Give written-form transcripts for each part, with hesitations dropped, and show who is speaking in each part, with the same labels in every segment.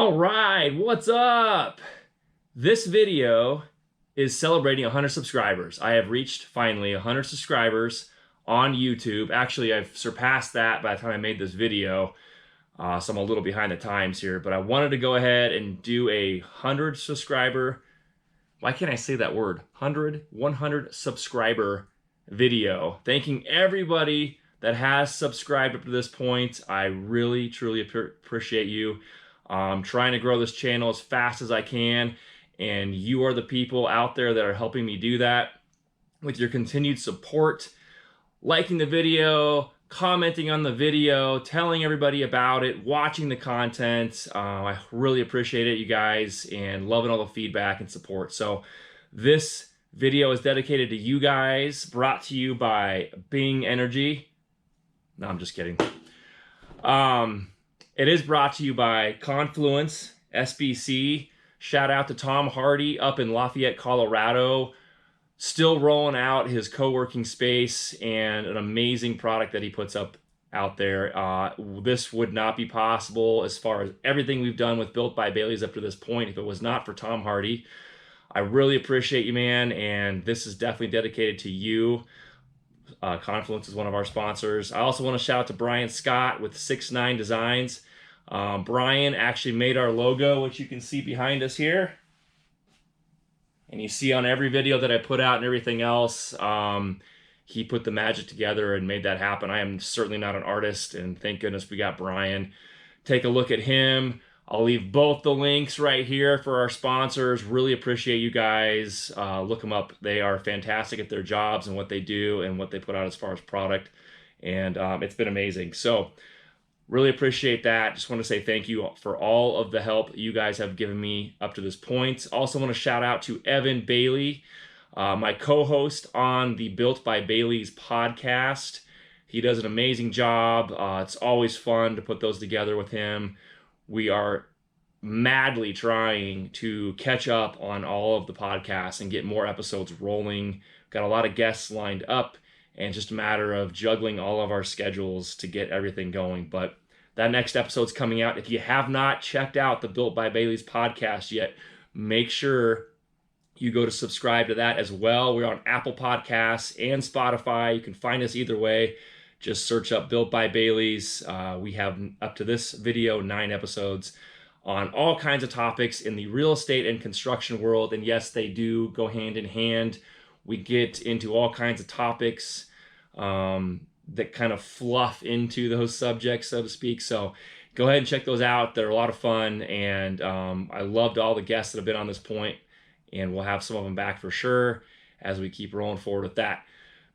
Speaker 1: All right, what's up? This video is celebrating 100 subscribers. I have reached finally 100 subscribers on YouTube. Actually, I've surpassed that by the time I made this video, so I'm a little behind the times here, but I wanted to go ahead and do a 100 subscriber, why can't I say that word? 100 subscriber video. Thanking everybody that has subscribed up to this point. I really, truly appreciate you. I'm trying to grow this channel as fast as I can, and you are the people out there that are helping me do that with your continued support, liking the video, commenting on the video, telling everybody about it, watching the content. I really appreciate it, you guys, and loving all the feedback and support. So this video is dedicated to you guys, brought to you by Bing Energy. No, I'm just kidding. It is brought to you by Confluence, SBC. Shout out to Tom Hardy up in Lafayette, Colorado. Still rolling out his co-working space and an amazing product that he puts up out there. This would not be possible as far as everything we've done with Built by Bailey's up to this point if it was not for Tom Hardy. I really appreciate you, man, and this is definitely dedicated to you. Confluence is one of our sponsors. I also want to shout out to Brian Scott with 6ix9ine Designs. Brian actually made our logo, which you can see behind us here. And you see on every video that I put out and everything else, he put the magic together and made that happen. I am certainly not an artist, and thank goodness we got Brian. Take a look at him. I'll leave both the links right here for our sponsors. Really appreciate you guys. Look them up. They are fantastic at their jobs and what they do and what they put out as far as product. And it's been amazing. So really appreciate that. Just want to say thank you for all of the help you guys have given me up to this point. Also want to shout out to Evan Bailey, my co-host on the Built by Bailey's podcast. He does an amazing job. It's always fun to put those together with him. We are madly trying to catch up on all of the podcasts and get more episodes rolling. Got a lot of guests lined up, and just a matter of juggling all of our schedules to get everything going. But that next episode's coming out. If you have not checked out the Built by Bailey's podcast yet, make sure you go to subscribe to that as well. We're on Apple Podcasts and Spotify. You can find us either way. Just search up Built by Bailey's. We have, up to this video, 9 episodes on all kinds of topics in the real estate and construction world. And yes, they do go hand in hand. We get into all kinds of topics that kind of fluff into those subjects, so to speak. So go ahead and check those out. They're a lot of fun. And I loved all the guests that have been on this point. And we'll have some of them back for sure as we keep rolling forward with that.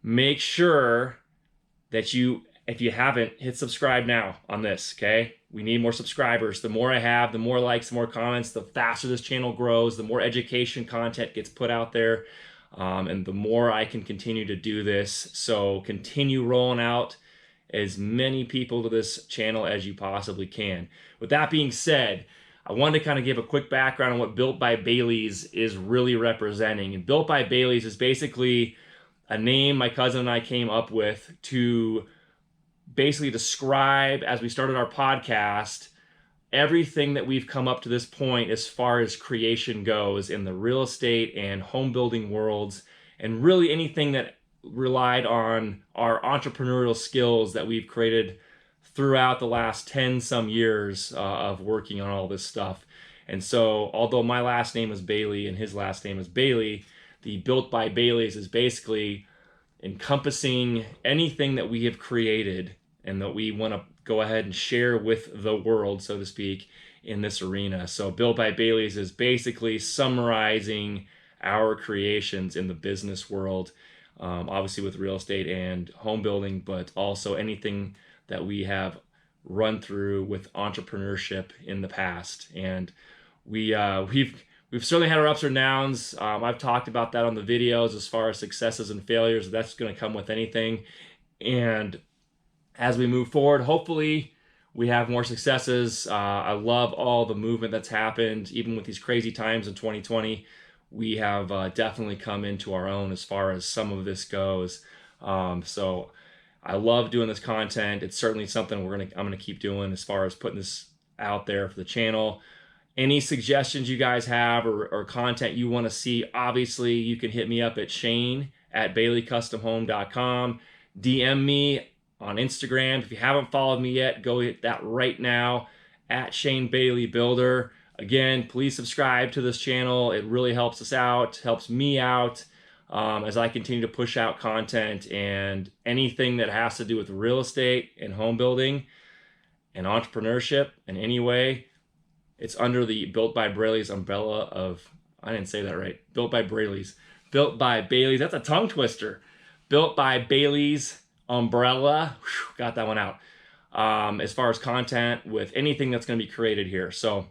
Speaker 1: Make sure that you, if you haven't, hit subscribe now on this, okay? We need more subscribers. The more I have, the more likes, the more comments, the faster this channel grows, the more education content gets put out there, and the more I can continue to do this. So continue rolling out as many people to this channel as you possibly can. With that being said, I wanted to kind of give a quick background on what Built by Bailey's is really representing. And Built by Bailey's is basically a name my cousin and I came up with to basically describe, as we started our podcast, everything that we've come up to this point as far as creation goes in the real estate and home building worlds, and really anything that relied on our entrepreneurial skills that we've created throughout the last 10 some years of working on all this stuff. And so, although my last name is Bailey and his last name is Bailey, the Built by Bailey's is basically encompassing anything that we have created and that we want to go ahead and share with the world, so to speak, in this arena. So Built by Bailey's is basically summarizing our creations in the business world, obviously with real estate and home building, but also anything that we have run through with entrepreneurship in the past. And we've certainly had our ups and downs. I've talked about that on the videos as far as successes and failures. That's going to come with anything. And as we move forward, hopefully we have more successes. I love all the movement that's happened. Even with these crazy times in 2020, we have definitely come into our own as far as some of this goes. So I love doing this content. It's certainly something I'm going to keep doing as far as putting this out there for the channel. Any suggestions you guys have or content you want to see, obviously you can hit me up at shane@baileycustomhome.com. DM me on Instagram. If you haven't followed me yet, go hit that right now at Shane Bailey Builder. Again, please subscribe to this channel. It really helps us out, helps me out as I continue to push out content and anything that has to do with real estate and home building and entrepreneurship in any way. It's under the Built by Braley's umbrella of, I didn't say that right, Built by Braley's. Built by Bailey's, that's a tongue twister. Built by Bailey's umbrella, whew, got that one out. As far as content with anything that's gonna be created here. So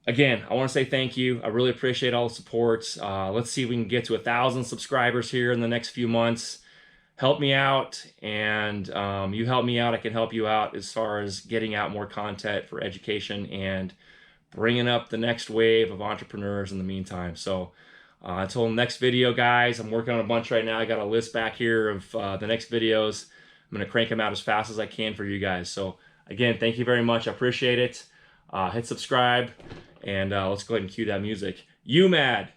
Speaker 1: again, I wanna say thank you. I really appreciate all the support. Let's see if we can get to 1,000 subscribers here in the next few months. Help me out, and you help me out, I can help you out as far as getting out more content for education and bringing up the next wave of entrepreneurs in the meantime. So until the next video, guys, I'm working on a bunch right now. I got a list back here of the next videos. I'm going to crank them out as fast as I can for you guys. So again, thank you very much. I appreciate it. Hit subscribe, and let's go ahead and cue that music. You mad?